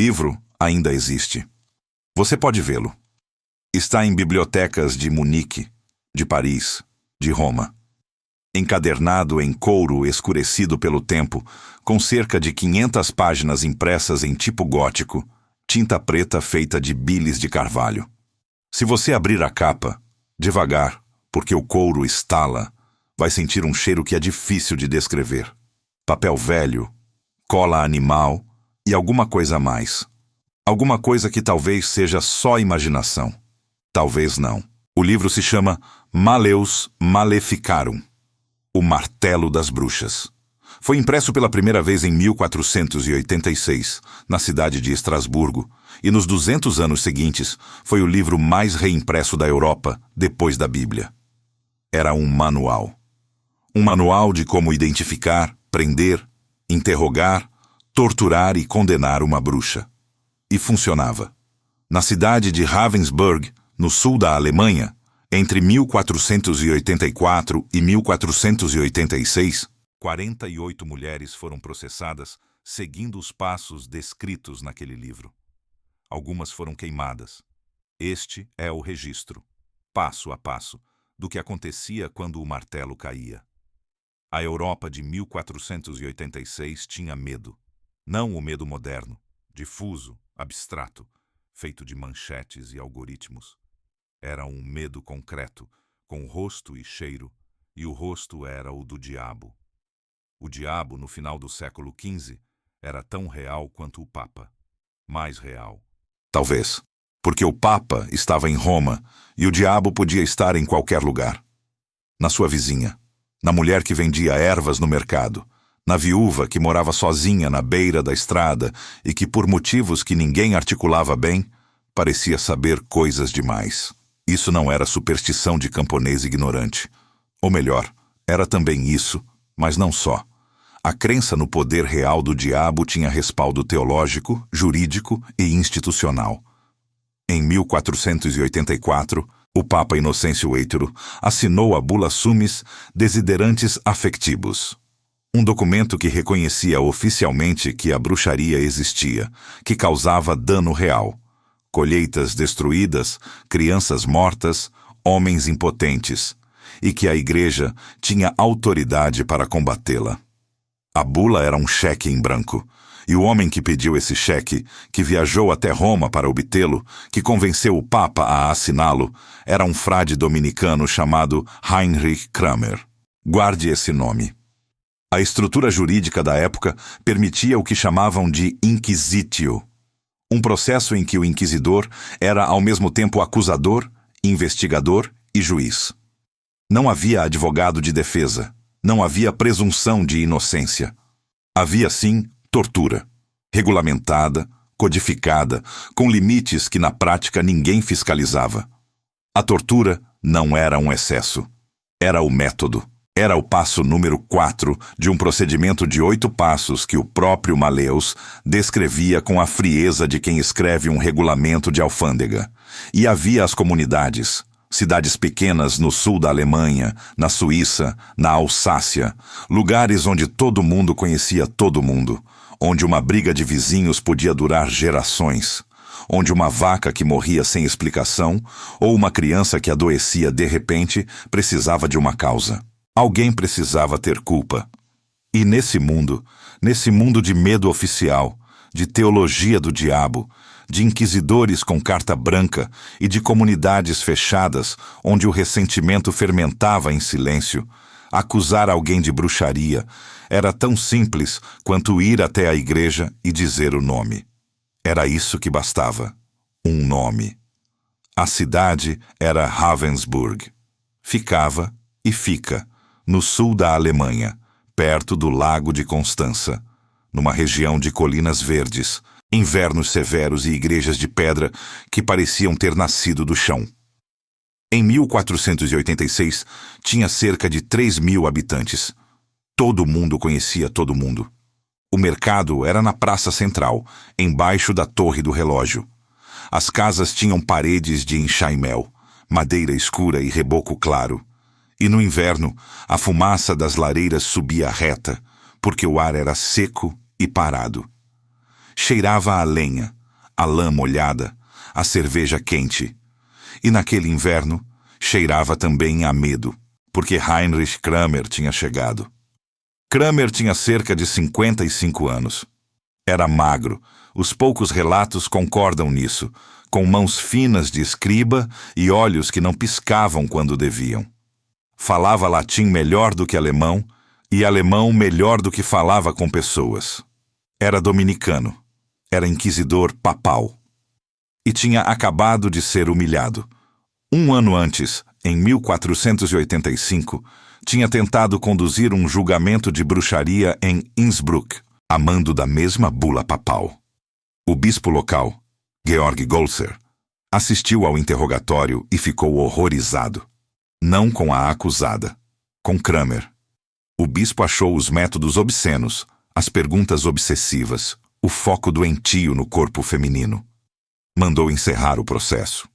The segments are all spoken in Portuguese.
livro ainda existe. Você pode vê-lo. Está em bibliotecas de Munique, de Paris, de Roma. Encadernado em couro escurecido pelo tempo, com cerca de 500 páginas impressas em tipo gótico, tinta preta feita de bilis de carvalho. Se você abrir a capa, devagar, porque o couro estala, vai sentir um cheiro que é difícil de descrever. Papel velho, cola animal e alguma coisa a mais. Alguma coisa que talvez seja só imaginação. Talvez não. O livro se chama Malleus Maleficarum, o Martelo das Bruxas. Foi impresso pela primeira vez em 1486, na cidade de Estrasburgo, e nos 200 anos seguintes foi o livro mais reimpresso da Europa depois da Bíblia. Era um manual. Um manual de como identificar, prender, interrogar, torturar e condenar uma bruxa. E funcionava. Na cidade de Ravensburg, no sul da Alemanha, entre 1484 e 1486, 48 mulheres foram processadas seguindo os passos descritos naquele livro. Algumas foram queimadas. Este é o registro, passo a passo, do que acontecia quando o martelo caía. A Europa de 1486 tinha medo. Não o medo moderno, difuso, abstrato, feito de manchetes e algoritmos. Era um medo concreto, com rosto e cheiro, e o rosto era o do diabo. O diabo, no final do século XV, era tão real quanto o Papa. Mais real. Talvez, porque o Papa estava em Roma e o diabo podia estar em qualquer lugar. Na sua vizinha, na mulher que vendia ervas no mercado, na viúva que morava sozinha na beira da estrada e que, por motivos que ninguém articulava bem, parecia saber coisas demais. Isso não era superstição de camponês ignorante. Ou melhor, era também isso, mas não só. A crença no poder real do diabo tinha respaldo teológico, jurídico e institucional. Em 1484, o Papa Inocêncio VIII assinou a Bula Summis Desiderantes Affectivus, um documento que reconhecia oficialmente que a bruxaria existia, que causava dano real. Colheitas destruídas, crianças mortas, homens impotentes, e que a Igreja tinha autoridade para combatê-la. A bula era um cheque em branco, e o homem que pediu esse cheque, que viajou até Roma para obtê-lo, que convenceu o Papa a assiná-lo, era um frade dominicano chamado Heinrich Kramer. Guarde esse nome. A estrutura jurídica da época permitia o que chamavam de inquisitio, um processo em que o inquisidor era ao mesmo tempo acusador, investigador e juiz. Não havia advogado de defesa, não havia presunção de inocência. Havia, sim, tortura, regulamentada, codificada, com limites que na prática ninguém fiscalizava. A tortura não era um excesso, era o método. Era o passo número 4 de um procedimento de 8 passos que o próprio Malleus descrevia com a frieza de quem escreve um regulamento de alfândega. E havia as comunidades, cidades pequenas no sul da Alemanha, na Suíça, na Alsácia, lugares onde todo mundo conhecia todo mundo, onde uma briga de vizinhos podia durar gerações, onde uma vaca que morria sem explicação ou uma criança que adoecia de repente precisava de uma causa. Alguém precisava ter culpa. E nesse mundo de medo oficial, de teologia do diabo, de inquisidores com carta branca e de comunidades fechadas onde o ressentimento fermentava em silêncio, acusar alguém de bruxaria era tão simples quanto ir até a igreja e dizer o nome. Era isso que bastava. Um nome. A cidade era Ravensburg. Ficava e fica no sul da Alemanha, perto do Lago de Constança, numa região de colinas verdes, invernos severos e igrejas de pedra que pareciam ter nascido do chão. Em 1486, tinha cerca de 3.000 habitantes. Todo mundo conhecia todo mundo. O mercado era na praça central, embaixo da torre do relógio. As casas tinham paredes de enxaimel, madeira escura e reboco claro. E no inverno, a fumaça das lareiras subia reta, porque o ar era seco e parado. cheirava a lenha, a lã molhada, a cerveja quente. E naquele inverno, cheirava também a medo, porque Heinrich Kramer tinha chegado. Kramer tinha cerca de 55 anos. Era magro, os poucos relatos concordam nisso, com mãos finas de escriba e olhos que não piscavam quando deviam. Falava latim melhor do que alemão, e alemão melhor do que falava com pessoas. Era dominicano. Era inquisidor papal. E tinha acabado de ser humilhado. Um ano antes, em 1485, tinha tentado conduzir um julgamento de bruxaria em Innsbruck, a mando da mesma bula papal. O bispo local, Georg Goltzer, assistiu ao interrogatório e ficou horrorizado. Não com a acusada, com Kramer. O bispo achou os métodos obscenos, as perguntas obsessivas, o foco doentio no corpo feminino. Mandou encerrar o processo.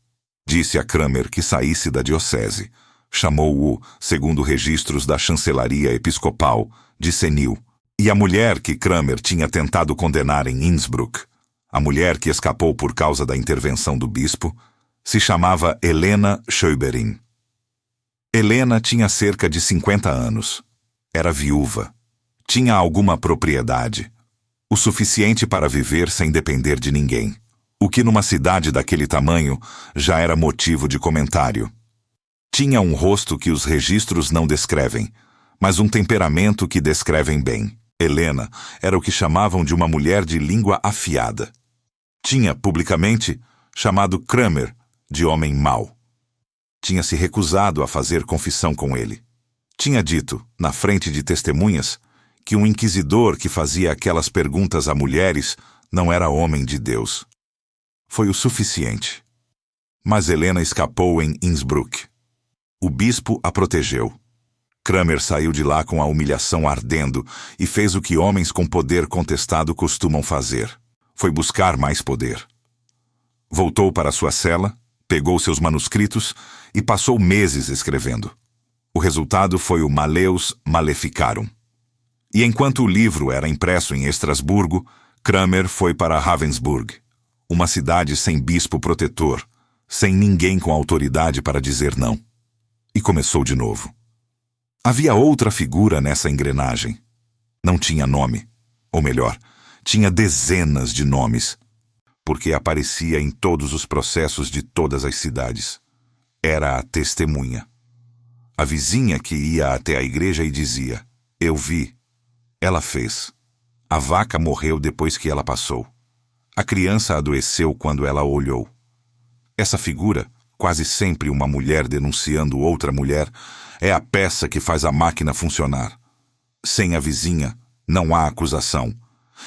Disse a Kramer que saísse da diocese. Chamou-o, segundo registros da chancelaria episcopal, de senil. E a mulher que Kramer tinha tentado condenar em Innsbruck, a mulher que escapou por causa da intervenção do bispo, se chamava Helena Schöberin. Helena tinha cerca de 50 anos. Era viúva. Tinha alguma propriedade. O suficiente para viver sem depender de ninguém. O que numa cidade daquele tamanho já era motivo de comentário. Tinha um rosto que os registros não descrevem, mas um temperamento que descrevem bem. Helena era o que chamavam de uma mulher de língua afiada. Tinha, publicamente, chamado Kramer de homem mau. Tinha se recusado a fazer confissão com ele. Tinha dito, na frente de testemunhas, que um inquisidor que fazia aquelas perguntas a mulheres não era homem de Deus. Foi o suficiente. Mas Helena escapou em Innsbruck. O bispo a protegeu. Kramer saiu de lá com a humilhação ardendo e fez o que homens com poder contestado costumam fazer. Foi buscar mais poder. Voltou para sua cela, pegou seus manuscritos e passou meses escrevendo. O resultado foi o Malleus Maleficarum. E enquanto o livro era impresso em Estrasburgo, Kramer foi para Ravensburg, uma cidade sem bispo protetor, sem ninguém com autoridade para dizer não. E começou de novo. Havia outra figura nessa engrenagem. Não tinha nome. Ou melhor, tinha dezenas de nomes, porque aparecia em todos os processos de todas as cidades. Era a testemunha. A vizinha que ia até a igreja e dizia: "Eu vi. Ela fez. A vaca morreu depois que ela passou. A criança adoeceu quando ela olhou." Essa figura, quase sempre uma mulher denunciando outra mulher, é a peça que faz a máquina funcionar. Sem a vizinha, não há acusação.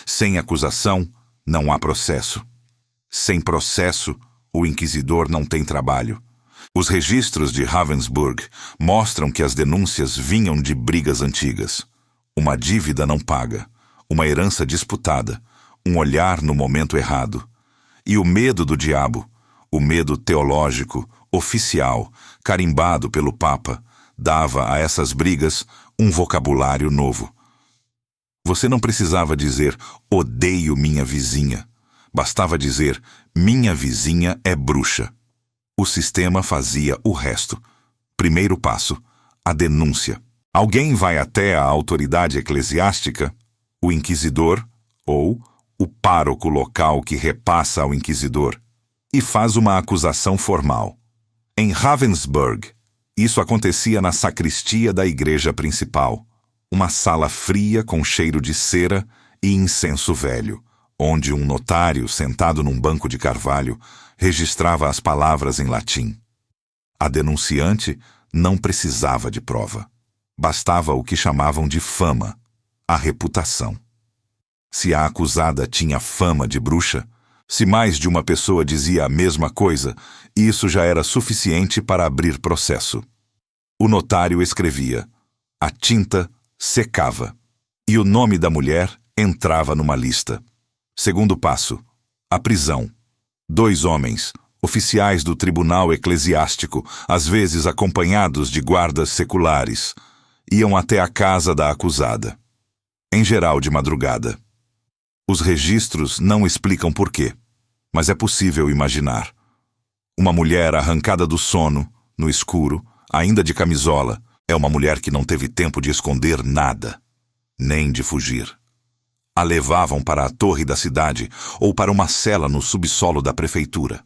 Sem acusação, não há processo. Sem processo, o inquisidor não tem trabalho. Os registros de Ravensburg mostram que as denúncias vinham de brigas antigas. Uma dívida não paga, uma herança disputada, um olhar no momento errado. E o medo do diabo, o medo teológico, oficial, carimbado pelo Papa, dava a essas brigas um vocabulário novo. Você não precisava dizer "odeio minha vizinha". Bastava dizer "minha vizinha é bruxa". O sistema fazia o resto. Primeiro passo, a denúncia. Alguém vai até a autoridade eclesiástica, o inquisidor ou o pároco local que repassa ao inquisidor, e faz uma acusação formal. Em Ravensburg, isso acontecia na sacristia da igreja principal, uma sala fria com cheiro de cera e incenso velho, onde um notário sentado num banco de carvalho registrava as palavras em latim. A denunciante não precisava de prova. Bastava o que chamavam de fama, a reputação. Se a acusada tinha fama de bruxa, se mais de uma pessoa dizia a mesma coisa, isso já era suficiente para abrir processo. O notário escrevia, a tinta secava, e o nome da mulher entrava numa lista. Segundo passo, a prisão. 2 homens, oficiais do tribunal eclesiástico, às vezes acompanhados de guardas seculares, iam até a casa da acusada. Em geral de madrugada. Os registros não explicam por quê, mas é possível imaginar. Uma mulher arrancada do sono, no escuro, ainda de camisola, é uma mulher que não teve tempo de esconder nada, nem de fugir. A levavam para a torre da cidade ou para uma cela no subsolo da prefeitura.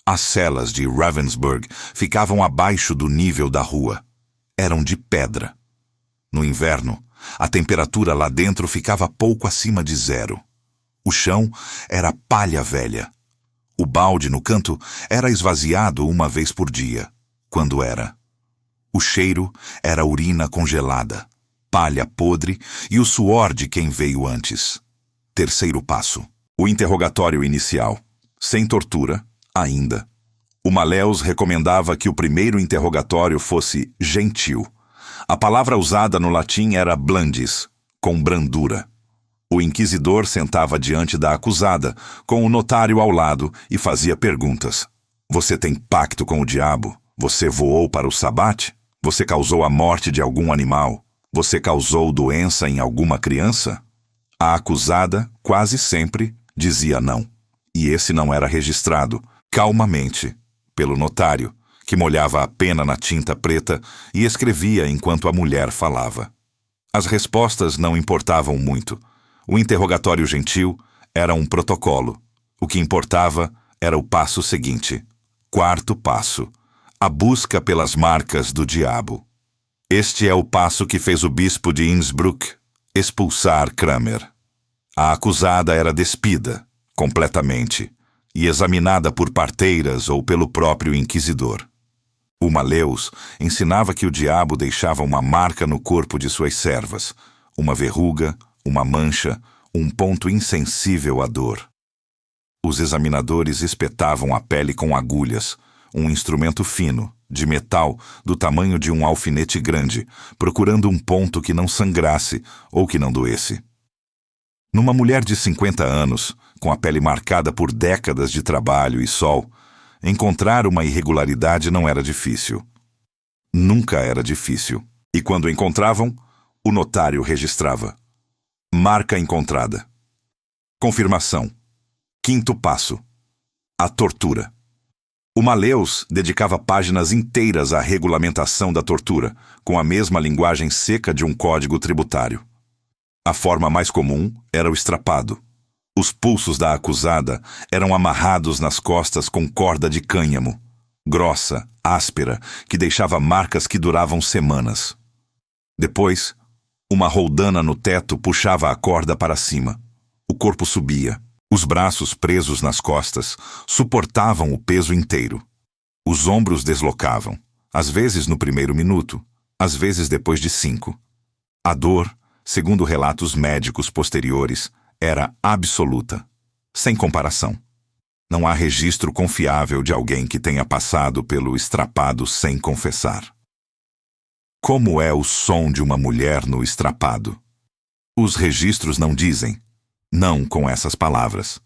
As celas de Ravensburg ficavam abaixo do nível da rua. Eram de pedra. No inverno, a temperatura lá dentro ficava pouco acima de 0. O chão era palha velha. O balde no canto era esvaziado uma vez por dia, quando era. O cheiro era urina congelada, palha podre e o suor de quem veio antes. Terceiro passo. O interrogatório inicial. Sem tortura, ainda. O Malleus recomendava que o primeiro interrogatório fosse gentil. A palavra usada no latim era blandis, com brandura. O inquisidor sentava diante da acusada, com o notário ao lado, e fazia perguntas. Você tem pacto com o diabo? Você voou para o sabate? Você causou a morte de algum animal? Você causou doença em alguma criança? A acusada, quase sempre, dizia não. E esse não era registrado, calmamente, pelo notário, que molhava a pena na tinta preta e escrevia enquanto a mulher falava. As respostas não importavam muito. O interrogatório gentil era um protocolo. O que importava era o passo seguinte. Quarto passo. A busca pelas marcas do diabo. Este é o passo que fez o bispo de Innsbruck expulsar Kramer. A acusada era despida, completamente, e examinada por parteiras ou pelo próprio inquisidor. O Malleus ensinava que o diabo deixava uma marca no corpo de suas servas, uma verruga, uma mancha, um ponto insensível à dor. Os examinadores espetavam a pele com agulhas, um instrumento fino, de metal, do tamanho de um alfinete grande, procurando um ponto que não sangrasse ou que não doesse. Numa mulher de 50 anos, com a pele marcada por décadas de trabalho e sol, encontrar uma irregularidade não era difícil. Nunca era difícil. E quando encontravam, o notário registrava. Marca encontrada. Confirmação. Quinto passo. A tortura. O Malleus dedicava páginas inteiras à regulamentação da tortura, com a mesma linguagem seca de um código tributário. A forma mais comum era o estrapado. Os pulsos da acusada eram amarrados nas costas com corda de cânhamo, grossa, áspera, que deixava marcas que duravam semanas. Depois, uma roldana no teto puxava a corda para cima. O corpo subia. Os braços presos nas costas suportavam o peso inteiro. Os ombros deslocavam, às vezes no primeiro minuto, às vezes depois de 5. A dor, segundo relatos médicos posteriores, era absoluta, sem comparação. Não há registro confiável de alguém que tenha passado pelo estrapado sem confessar. Como é o som de uma mulher no estrapado? Os registros não dizem, não com essas palavras.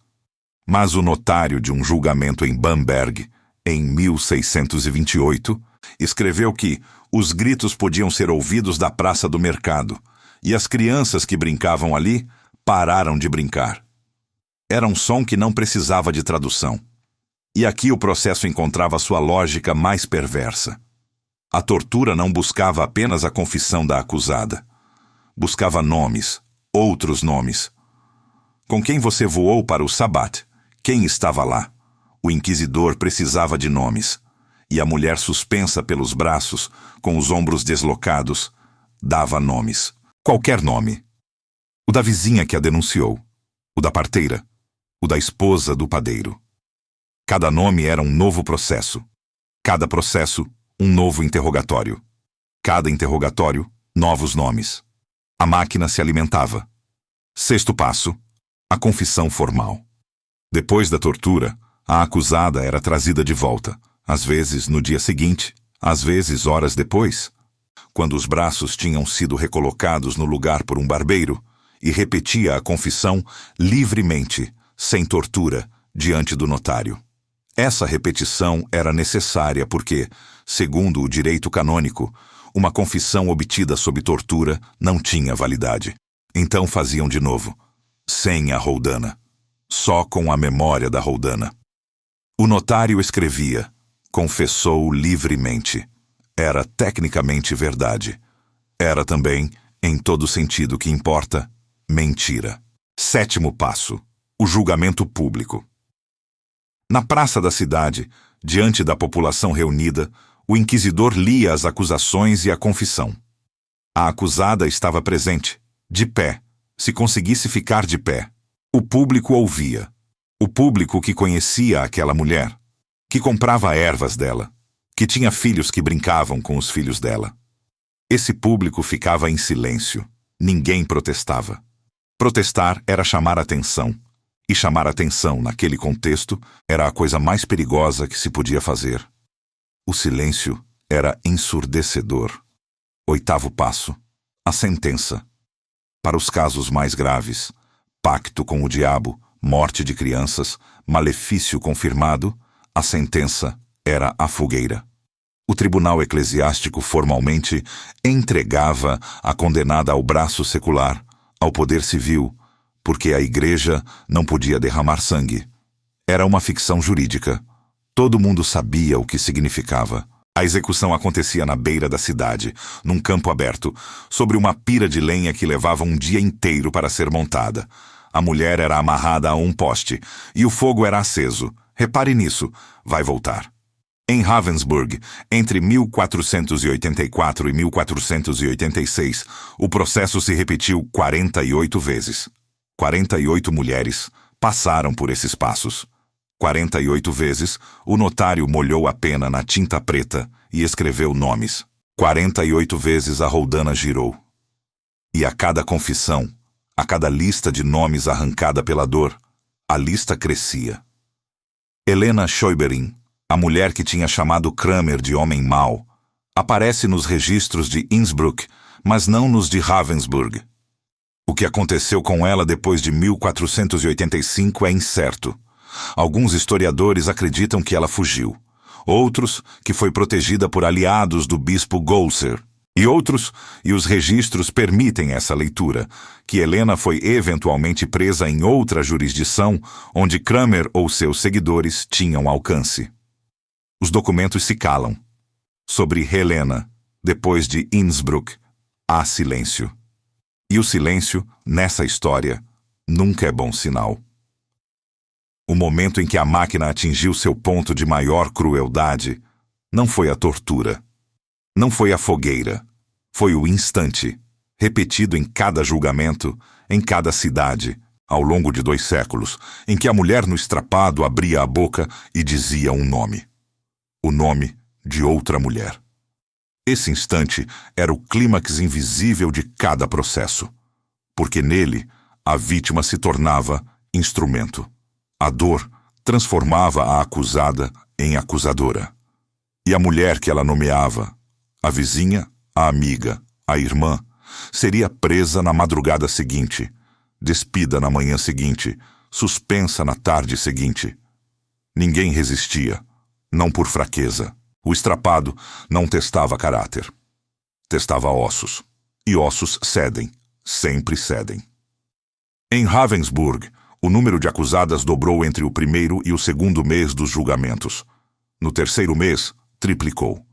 Mas o notário de um julgamento em Bamberg, em 1628, escreveu que os gritos podiam ser ouvidos da praça do mercado, e as crianças que brincavam ali pararam de brincar. Era um som que não precisava de tradução. E aqui o processo encontrava sua lógica mais perversa. A tortura não buscava apenas a confissão da acusada. Buscava nomes, outros nomes. Com quem você voou para o sabate? Quem estava lá? O inquisidor precisava de nomes. E a mulher suspensa pelos braços, com os ombros deslocados, dava nomes. Qualquer nome. O da vizinha que a denunciou. O da parteira. O da esposa do padeiro. Cada nome era um novo processo. Cada processo, um novo interrogatório. Cada interrogatório, novos nomes. A máquina se alimentava. Sexto passo. A confissão formal. Depois da tortura, a acusada era trazida de volta, às vezes no dia seguinte, às vezes horas depois, quando os braços tinham sido recolocados no lugar por um barbeiro, e repetia a confissão livremente, sem tortura, diante do notário. Essa repetição era necessária porque, segundo o direito canônico, uma confissão obtida sob tortura não tinha validade. Então faziam de novo. sem a roldana, só com a memória da roldana. O notário escrevia, confessou livremente. Era tecnicamente verdade. Era também, em todo sentido que importa, mentira. 7º passo: o julgamento público. Na praça da cidade, diante da população reunida, o inquisidor lia as acusações e a confissão. A acusada estava presente, de pé, se conseguisse ficar de pé. O público ouvia. O público que conhecia aquela mulher, que comprava ervas dela, que tinha filhos que brincavam com os filhos dela. Esse público ficava em silêncio. Ninguém protestava. Protestar era chamar atenção. E chamar atenção, naquele contexto, era a coisa mais perigosa que se podia fazer. O silêncio era ensurdecedor. 8º passo: a sentença. Para os casos mais graves, pacto com o diabo, morte de crianças, malefício confirmado, a sentença era a fogueira. O tribunal eclesiástico formalmente entregava a condenada ao braço secular, ao poder civil, porque a igreja não podia derramar sangue. Era uma ficção jurídica. Todo mundo sabia o que significava. A execução acontecia na beira da cidade, num campo aberto, sobre uma pira de lenha que levava um dia inteiro para ser montada. A mulher era amarrada a um poste, e o fogo era aceso. Repare nisso, vai voltar. Em Ravensburg, entre 1484 e 1486, o processo se repetiu 48 vezes. 48 mulheres passaram por esses passos. 48 vezes, o notário molhou a pena na tinta preta e escreveu nomes. 48 vezes a roldana girou. E a cada confissão, a cada lista de nomes arrancada pela dor, a lista crescia. Helena Schäuberin, a mulher que tinha chamado Kramer de homem mau, aparece nos registros de Innsbruck, mas não nos de Ravensburg. O que aconteceu com ela depois de 1485 é incerto. Alguns historiadores acreditam que ela fugiu. Outros, que foi protegida por aliados do bispo Golser. E outros, e os registros permitem essa leitura, que Helena foi eventualmente presa em outra jurisdição onde Kramer ou seus seguidores tinham alcance. Os documentos se calam. Sobre Helena, depois de Innsbruck, há silêncio. E o silêncio, nessa história, nunca é bom sinal. O momento em que a máquina atingiu seu ponto de maior crueldade não foi a tortura, não foi a fogueira, foi o instante, repetido em cada julgamento, em cada cidade, ao longo de 2 séculos, em que a mulher no estrapado abria a boca e dizia um nome. O nome de outra mulher. Esse instante era o clímax invisível de cada processo, porque nele a vítima se tornava instrumento. A dor transformava a acusada em acusadora. E a mulher que ela nomeava, a vizinha, a amiga, a irmã, seria presa na madrugada seguinte, despida na manhã seguinte, suspensa na tarde seguinte. Ninguém resistia, não por fraqueza. O estrapado não testava caráter. Testava ossos. E ossos cedem, sempre cedem. Em Ravensburg, o número de acusadas dobrou entre o 1º e o 2º mês dos julgamentos. No 3º mês, triplicou.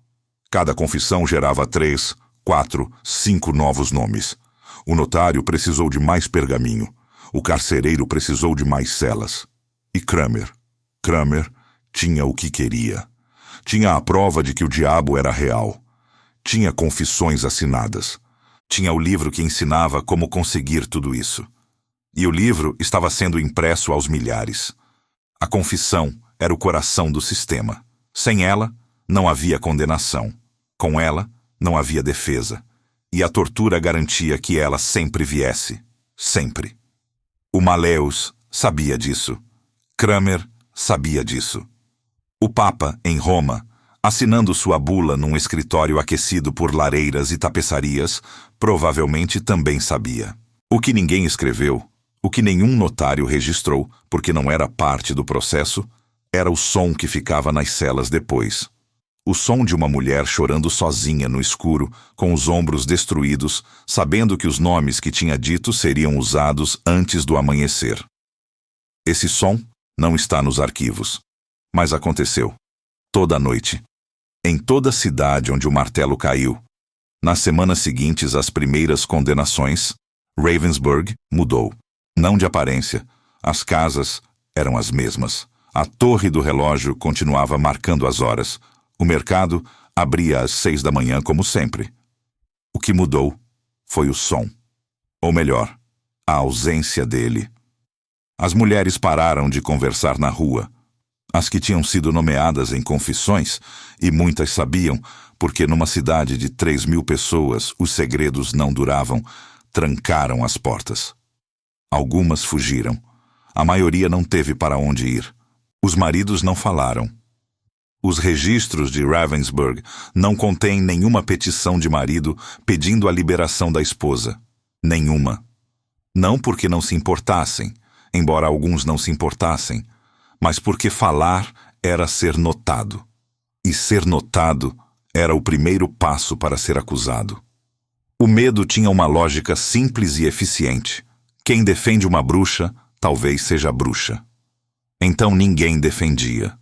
Cada confissão gerava 3, 4, 5 novos nomes. O notário precisou de mais pergaminho. O carcereiro precisou de mais celas. E Kramer tinha o que queria. Tinha a prova de que o diabo era real. Tinha confissões assinadas. Tinha o livro que ensinava como conseguir tudo isso. E o livro estava sendo impresso aos milhares. A confissão era o coração do sistema. Sem ela, não havia condenação. Com ela, não havia defesa. E a tortura garantia que ela sempre viesse. Sempre. O Malleus sabia disso. Kramer sabia disso. O Papa, em Roma, assinando sua bula num escritório aquecido por lareiras e tapeçarias, provavelmente também sabia. O que ninguém escreveu, o que nenhum notário registrou, porque não era parte do processo, era o som que ficava nas celas depois. O som de uma mulher chorando sozinha no escuro, com os ombros destruídos, sabendo que os nomes que tinha dito seriam usados antes do amanhecer. Esse som não está nos arquivos, mas aconteceu. Toda a noite. Em toda a cidade onde o martelo caiu. Nas semanas seguintes às primeiras condenações, Ravensburg mudou. Não de aparência. As casas eram as mesmas. A torre do relógio continuava marcando as horas. O mercado abria às 6 da manhã como sempre. O que mudou foi o som. Ou melhor, a ausência dele. As mulheres pararam de conversar na rua. As que tinham sido nomeadas em confissões, e muitas sabiam, porque numa cidade de 3.000 pessoas os segredos não duravam, trancaram as portas. Algumas fugiram. A maioria não teve para onde ir. Os maridos não falaram. Os registros de Ravensburg não contêm nenhuma petição de marido pedindo a liberação da esposa. Nenhuma. Não porque não se importassem, embora alguns não se importassem, mas porque falar era ser notado. E ser notado era o primeiro passo para ser acusado. O medo tinha uma lógica simples e eficiente. Quem defende uma bruxa, talvez seja bruxa. Então ninguém defendia.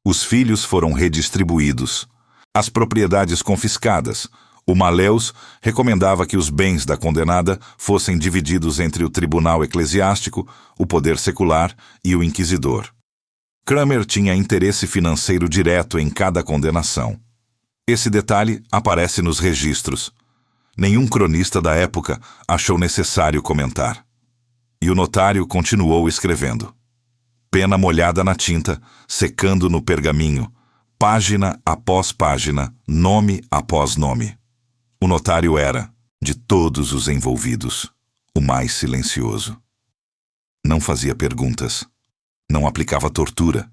Os filhos foram redistribuídos. As propriedades confiscadas. O Maleus recomendava que os bens da condenada fossem divididos entre o tribunal eclesiástico, o poder secular e o inquisidor. Kramer tinha interesse financeiro direto em cada condenação. Esse detalhe aparece nos registros. Nenhum cronista da época achou necessário comentar. E o notário continuou escrevendo. Pena molhada na tinta, secando no pergaminho, página após página, nome após nome. O notário era, de todos os envolvidos, o mais silencioso. Não fazia perguntas, não aplicava tortura,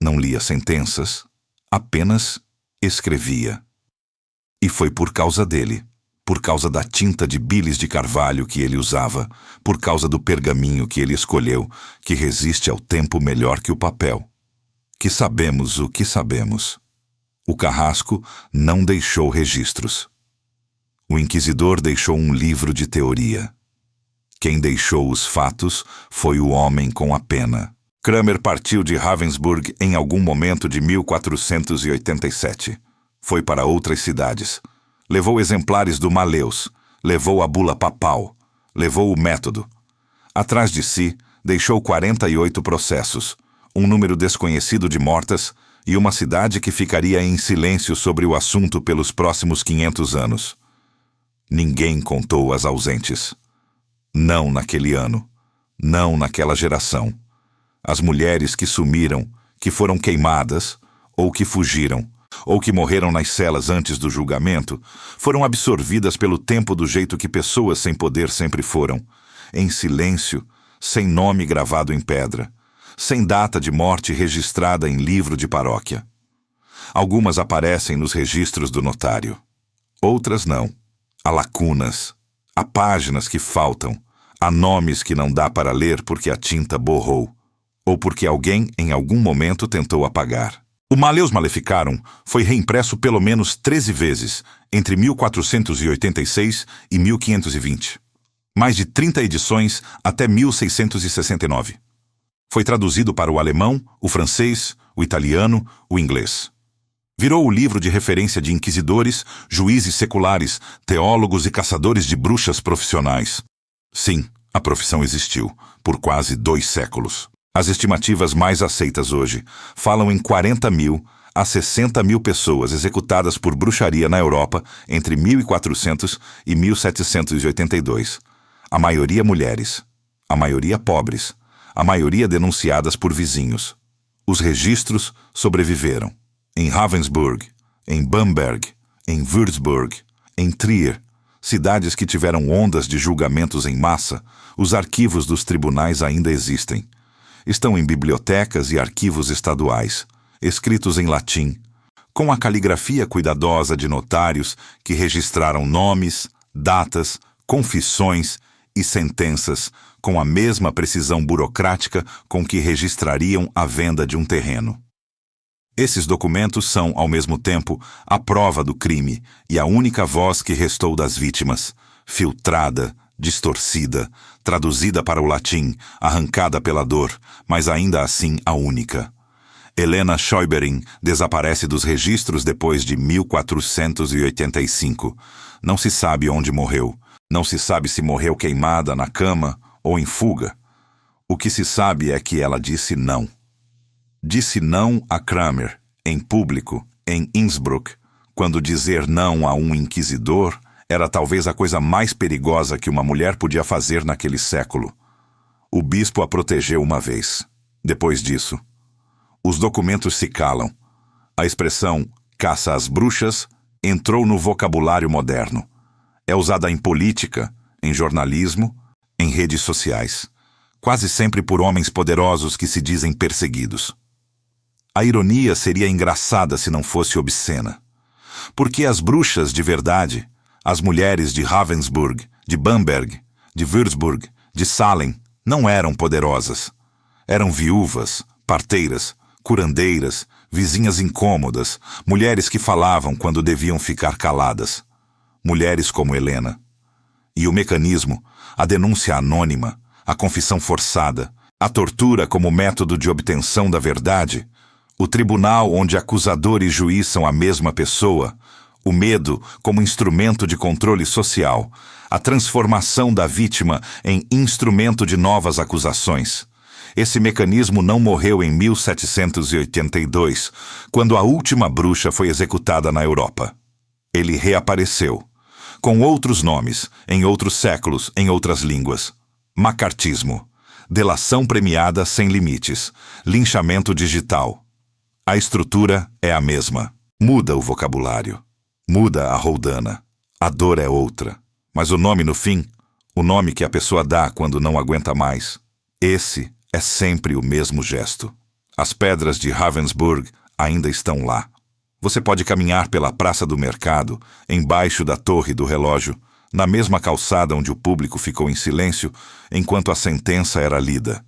não lia sentenças, apenas escrevia. E foi por causa dele, por causa da tinta de bilis de carvalho que ele usava, por causa do pergaminho que ele escolheu, que resiste ao tempo melhor que o papel. Que sabemos o que sabemos. O carrasco não deixou registros. O inquisidor deixou um livro de teoria. Quem deixou os fatos foi o homem com a pena. Kramer partiu de Ravensburg em algum momento de 1487. Foi para outras cidades. Levou exemplares do Maleus, levou a bula papal, levou o método. Atrás de si, deixou 48 processos, um número desconhecido de mortas e uma cidade que ficaria em silêncio sobre o assunto pelos próximos 500 anos. Ninguém contou as ausentes. Não naquele ano, não naquela geração. As mulheres que sumiram, que foram queimadas, ou que fugiram, ou que morreram nas celas antes do julgamento, foram absorvidas pelo tempo do jeito que pessoas sem poder sempre foram, em silêncio, sem nome gravado em pedra, sem data de morte registrada em livro de paróquia. Algumas aparecem nos registros do notário. Outras não. Há lacunas, há páginas que faltam, há nomes que não dá para ler porque a tinta borrou, ou porque alguém em algum momento tentou apagar. O Maleus Maleficarum foi reimpresso pelo menos 13 vezes, entre 1486 e 1520. Mais de 30 edições até 1669. Foi traduzido para o alemão, o francês, o italiano, o inglês. Virou o livro de referência de inquisidores, juízes seculares, teólogos e caçadores de bruxas profissionais. Sim, a profissão existiu, por quase 2 séculos. As estimativas mais aceitas hoje falam em 40.000 a 60.000 pessoas executadas por bruxaria na Europa entre 1400 e 1782. A maioria mulheres, a maioria pobres, a maioria denunciadas por vizinhos. Os registros sobreviveram. Em Ravensburg, em Bamberg, em Würzburg, em Trier, cidades que tiveram ondas de julgamentos em massa, os arquivos dos tribunais ainda existem. Estão em bibliotecas e arquivos estaduais, escritos em latim, com a caligrafia cuidadosa de notários que registraram nomes, datas, confissões e sentenças com a mesma precisão burocrática com que registrariam a venda de um terreno. Esses documentos são, ao mesmo tempo, a prova do crime e a única voz que restou das vítimas, filtrada, distorcida, traduzida para o latim, arrancada pela dor, mas ainda assim a única. Helena Schäuberin desaparece dos registros depois de 1485. Não se sabe onde morreu. Não se sabe se morreu queimada na cama ou em fuga. O que se sabe é que ela disse não. Disse não a Kramer, em público, em Innsbruck, quando dizer não a um inquisidor era talvez a coisa mais perigosa que uma mulher podia fazer naquele século. O bispo a protegeu uma vez. Depois disso, os documentos se calam. A expressão caça às bruxas entrou no vocabulário moderno. É usada em política, em jornalismo, em redes sociais. Quase sempre por homens poderosos que se dizem perseguidos. A ironia seria engraçada se não fosse obscena. Porque as bruxas de verdade, as mulheres de Ravensburg, de Bamberg, de Würzburg, de Salem, não eram poderosas. Eram viúvas, parteiras, curandeiras, vizinhas incômodas, mulheres que falavam quando deviam ficar caladas. Mulheres como Helena. E o mecanismo, a denúncia anônima, a confissão forçada, a tortura como método de obtenção da verdade, o tribunal onde acusador e juiz são a mesma pessoa, o medo como instrumento de controle social, a transformação da vítima em instrumento de novas acusações. Esse mecanismo não morreu em 1782, quando a última bruxa foi executada na Europa. Ele reapareceu, com outros nomes, em outros séculos, em outras línguas. Macartismo, delação premiada sem limites, linchamento digital. A estrutura é a mesma. Muda o vocabulário. Muda a roldana. A dor é outra. Mas o nome no fim, o nome que a pessoa dá quando não aguenta mais, esse é sempre o mesmo gesto. As pedras de Ravensburg ainda estão lá. Você pode caminhar pela Praça do Mercado, embaixo da Torre do Relógio, na mesma calçada onde o público ficou em silêncio enquanto a sentença era lida.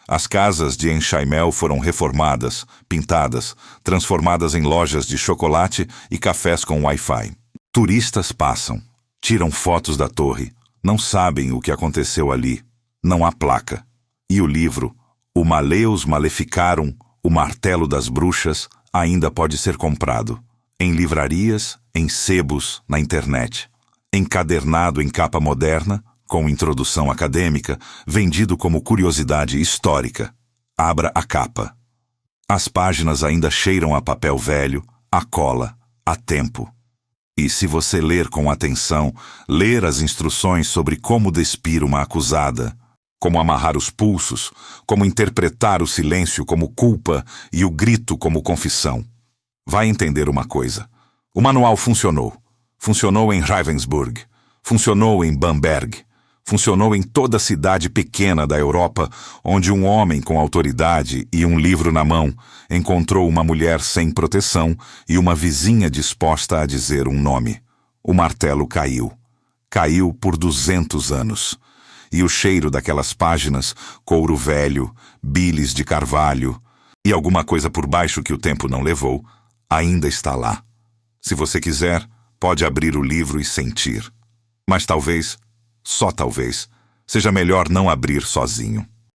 As casas de Enxaimel foram reformadas, pintadas, transformadas em lojas de chocolate e cafés com Wi-Fi. Turistas passam, tiram fotos da torre, não sabem o que aconteceu ali. Não há placa. E o livro, O Maleus Maleficarum, O Martelo das Bruxas, ainda pode ser comprado. Em livrarias, em sebos, na internet. Encadernado em capa moderna, com introdução acadêmica, vendido como curiosidade histórica. Abra a capa. As páginas ainda cheiram a papel velho, a cola, a tempo. E se você ler com atenção, ler as instruções sobre como despir uma acusada, como amarrar os pulsos, como interpretar o silêncio como culpa e o grito como confissão, vai entender uma coisa. O manual funcionou. Funcionou em Ravensburg. Funcionou em Bamberg. Funcionou em toda cidade pequena da Europa, onde um homem com autoridade e um livro na mão encontrou uma mulher sem proteção e uma vizinha disposta a dizer um nome. O martelo caiu. Caiu por 200 anos. E o cheiro daquelas páginas, couro velho, bilis de carvalho e alguma coisa por baixo que o tempo não levou, ainda está lá. Se você quiser, pode abrir o livro e sentir. Mas talvez, só talvez, seja melhor não abrir sozinho.